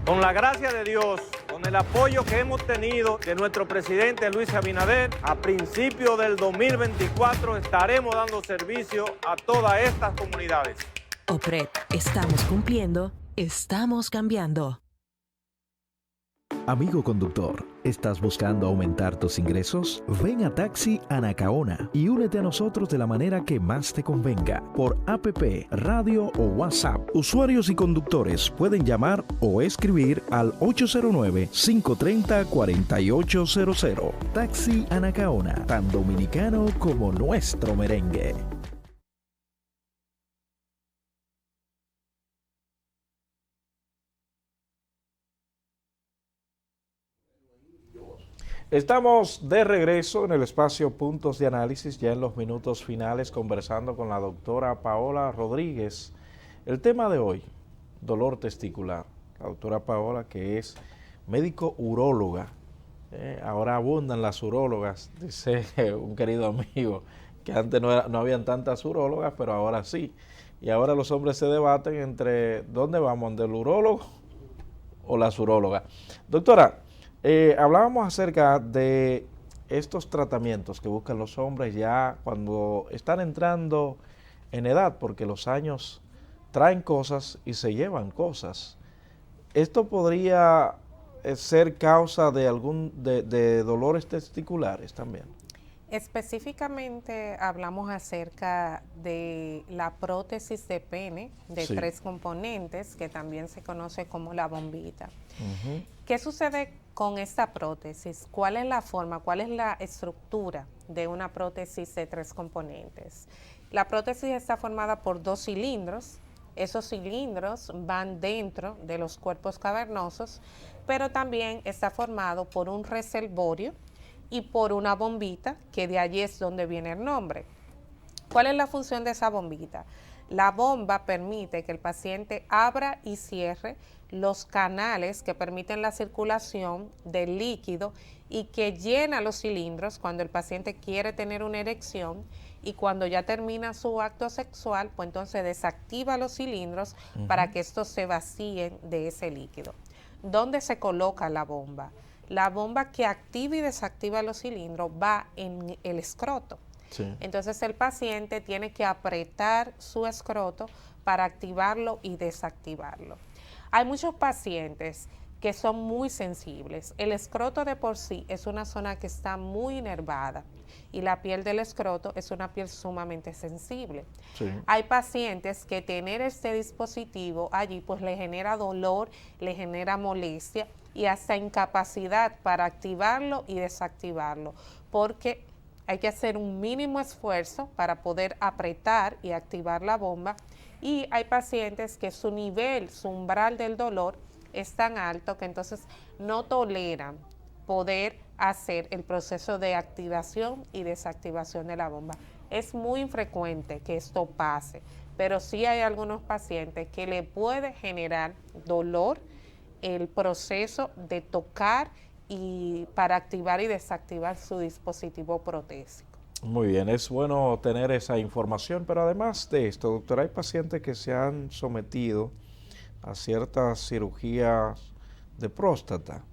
Speaker 8: Con la gracia de Dios, con el apoyo que hemos tenido de nuestro presidente Luis Abinader, a principios del 2024 estaremos dando servicio a todas estas comunidades.
Speaker 9: OPRED, estamos cumpliendo, estamos cambiando.
Speaker 11: Amigo conductor, ¿estás buscando aumentar tus ingresos? Ven a Taxi Anacaona y únete a nosotros de la manera que más te convenga, por APP, radio o WhatsApp. Usuarios y conductores pueden llamar o escribir al 809-530-4800. Taxi Anacaona, tan dominicano como nuestro merengue.
Speaker 1: Estamos de regreso en el espacio Puntos de Análisis, ya en los minutos finales, conversando con la doctora Paola Rodríguez. El tema de hoy, dolor testicular. La doctora Paola, que es médico uróloga. Ahora abundan las urólogas, dice un querido amigo, que antes no habían tantas urólogas, pero ahora sí. Y ahora los hombres se debaten entre dónde vamos, del urólogo o las urólogas. Doctora, hablábamos acerca de estos tratamientos que buscan los hombres ya cuando están entrando en edad, porque los años traen cosas y se llevan cosas. ¿Esto podría ser causa de de dolores testiculares también?
Speaker 10: Específicamente hablamos acerca de la prótesis de pene de 3 componentes, que también se conoce como la bombita. ¿Qué sucede con esta prótesis? ¿Cuál es la forma, cuál es la estructura de una prótesis de 3 componentes? La prótesis está formada por 2 cilindros. Esos cilindros van dentro de los cuerpos cavernosos, pero también está formado por un reservorio y por una bombita, que de allí es donde viene el nombre. ¿Cuál es la función de esa bombita? La bomba permite que el paciente abra y cierre los canales que permiten la circulación del líquido y que llena los cilindros cuando el paciente quiere tener una erección, y cuando ya termina su acto sexual, pues entonces desactiva los cilindros para que estos se vacíen de ese líquido. ¿Dónde se coloca la bomba? La bomba que activa y desactiva los cilindros va en el escroto. Entonces el paciente tiene que apretar su escroto para activarlo y desactivarlo. Hay muchos pacientes que son muy sensibles. El escroto de por sí es una zona que está muy inervada y la piel del escroto es una piel sumamente sensible. Hay pacientes que tener este dispositivo allí pues le genera dolor, le genera molestia y hasta incapacidad para activarlo y desactivarlo, porque hay que hacer un mínimo esfuerzo para poder apretar y activar la bomba, y hay pacientes que su nivel, su umbral del dolor es tan alto que entonces no toleran poder hacer el proceso de activación y desactivación de la bomba. Es muy infrecuente que esto pase, pero sí hay algunos pacientes que le puede generar dolor el proceso de tocar y para activar y desactivar su dispositivo protésico.
Speaker 1: Muy bien, es bueno tener esa información, pero además de esto, doctora, hay pacientes que se han sometido a ciertas cirugías de próstata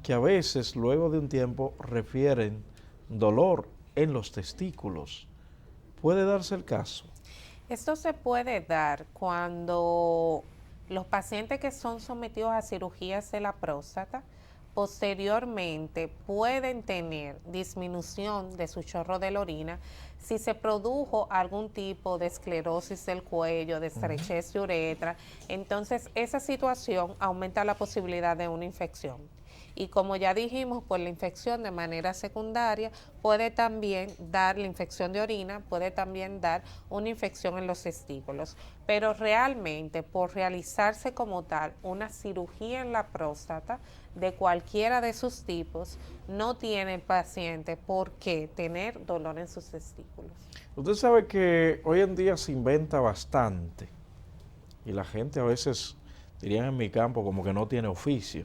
Speaker 1: que a veces luego de un tiempo refieren dolor en los testículos. ¿Puede darse el caso?
Speaker 10: Esto se puede dar cuando los pacientes que son sometidos a cirugías de la próstata posteriormente pueden tener disminución de su chorro de la orina si se produjo algún tipo de esclerosis del cuello, de estrechez de uretra. Entonces esa situación aumenta la posibilidad de una infección. Y como ya dijimos, pues la infección de manera secundaria puede también dar, la infección de orina puede también dar una infección en los testículos. Pero realmente por realizarse como tal una cirugía en la próstata de cualquiera de sus tipos, no tiene el paciente por qué tener dolor en sus testículos.
Speaker 1: Usted sabe que hoy en día se inventa bastante y la gente a veces, dirían en mi campo, como que no tiene oficio.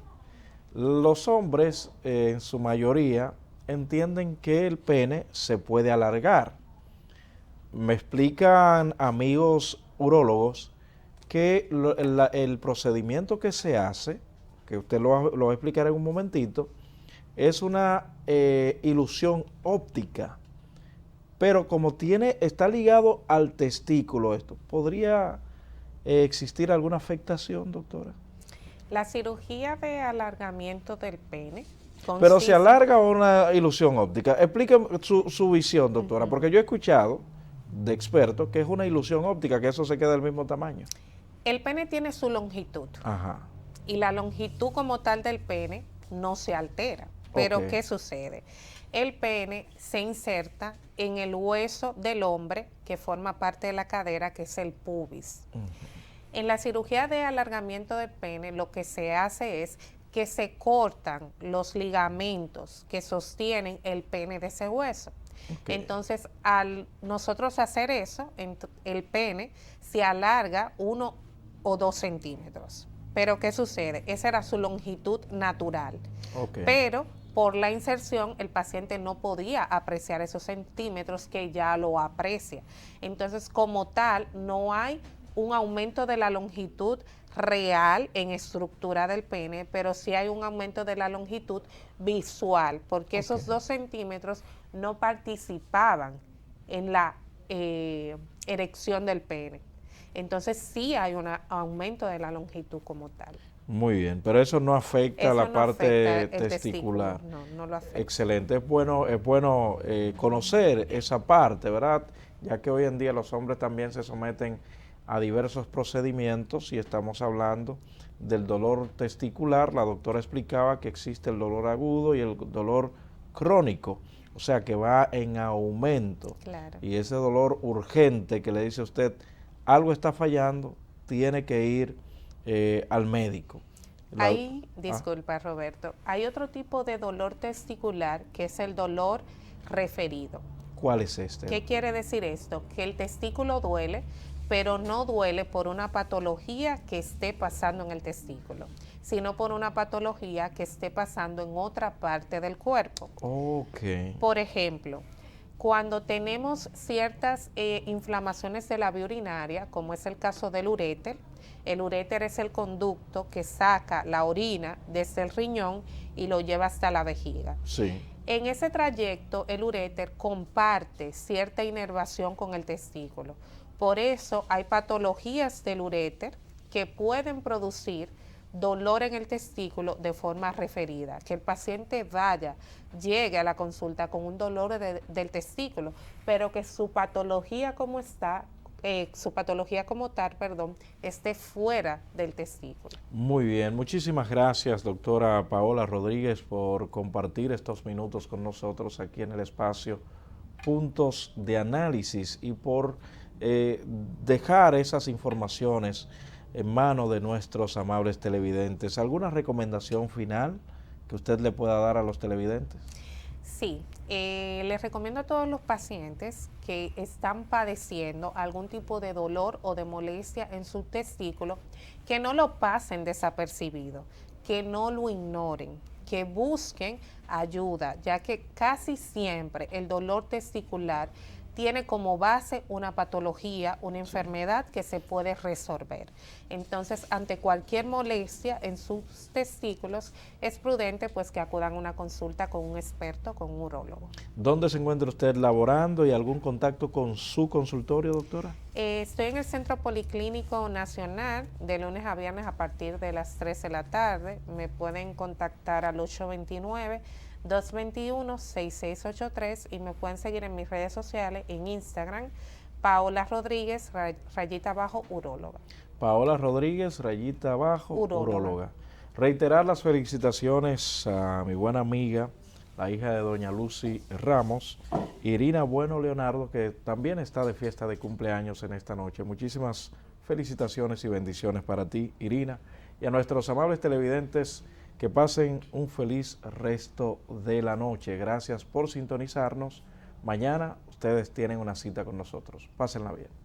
Speaker 1: Los hombres, en su mayoría, entienden que el pene se puede alargar. Me explican amigos urólogos que el procedimiento que se hace, que usted lo va a explicar en un momentito, es una ilusión óptica. Pero como está ligado al testículo esto, ¿podría existir alguna afectación, doctora?
Speaker 10: La cirugía de alargamiento del pene.
Speaker 1: ¿Pero se alarga o una ilusión óptica? Explíqueme su visión, doctora, porque yo he escuchado de expertos que es una ilusión óptica, que eso se queda del mismo tamaño.
Speaker 10: El pene tiene su longitud.
Speaker 1: Ajá.
Speaker 10: Y la longitud como tal del pene no se altera. Pero ¿qué sucede? El pene se inserta en el hueso del hombre que forma parte de la cadera, que es el pubis. En la cirugía de alargamiento del pene lo que se hace es que se cortan los ligamentos que sostienen el pene de ese hueso. Entonces, al nosotros hacer eso, el pene se alarga 1 o 2 centímetros. Pero ¿qué sucede? Esa era su longitud natural. Pero por la inserción el paciente no podía apreciar esos centímetros que ya lo aprecia. Entonces, como tal, no hay un aumento de la longitud real en estructura del pene, pero sí hay un aumento de la longitud visual, porque esos 2 centímetros no participaban en la erección del pene. Entonces sí hay un aumento de la longitud como tal.
Speaker 1: Muy bien, pero eso no afecta la parte testicular.
Speaker 10: No lo afecta.
Speaker 1: Excelente, es bueno conocer esa parte, ¿verdad? Ya que hoy en día los hombres también se someten a diversos procedimientos y estamos hablando del dolor testicular. La doctora explicaba que existe el dolor agudo y el dolor crónico, o sea que va en aumento.
Speaker 10: Claro.
Speaker 1: Y ese dolor urgente que le dice a usted, algo está fallando, tiene que ir al médico.
Speaker 10: Disculpa Roberto, hay otro tipo de dolor testicular que es el dolor referido.
Speaker 1: ¿Cuál es este?
Speaker 10: ¿Qué quiere decir esto? Que el testículo duele, pero no duele por una patología que esté pasando en el testículo, sino por una patología que esté pasando en otra parte del cuerpo. Por ejemplo, cuando tenemos ciertas inflamaciones de la vía urinaria, como es el caso del uréter, el uréter es el conducto que saca la orina desde el riñón y lo lleva hasta la vejiga.
Speaker 1: Sí.
Speaker 10: En ese trayecto, el uréter comparte cierta inervación con el testículo. Por eso hay patologías del uréter que pueden producir dolor en el testículo de forma referida, que el paciente llegue a la consulta con un dolor del testículo, pero que su patología como tal, esté fuera del testículo.
Speaker 1: Muy bien, muchísimas gracias, doctora Paola Rodríguez, por compartir estos minutos con nosotros aquí en el espacio Puntos de Análisis y por dejar esas informaciones en manos de nuestros amables televidentes. ¿Alguna recomendación final que usted le pueda dar a los televidentes?
Speaker 10: Sí, les recomiendo a todos los pacientes que están padeciendo algún tipo de dolor o de molestia en su testículo, que no lo pasen desapercibido, que no lo ignoren, que busquen ayuda, ya que casi siempre el dolor testicular tiene como base una patología, una enfermedad que se puede resolver. Entonces, ante cualquier molestia en sus testículos, es prudente pues que acudan a una consulta con un experto, con un urólogo.
Speaker 1: ¿Dónde se encuentra usted laborando y algún contacto con su consultorio, doctora?
Speaker 10: Estoy en el Centro Policlínico Nacional de lunes a viernes a partir de las 3 de la tarde. Me pueden contactar al 829-221-6683 y me pueden seguir en mis redes sociales, en Instagram, Paola Rodríguez, _uróloga.
Speaker 1: Paola Rodríguez, uróloga. Reiterar las felicitaciones a mi buena amiga, la hija de doña Lucy Ramos, Irina Bueno Leonardo, que también está de fiesta de cumpleaños en esta noche. Muchísimas felicitaciones y bendiciones para ti, Irina, y a nuestros amables televidentes, que pasen un feliz resto de la noche. Gracias por sintonizarnos. Mañana ustedes tienen una cita con nosotros. Pásenla bien.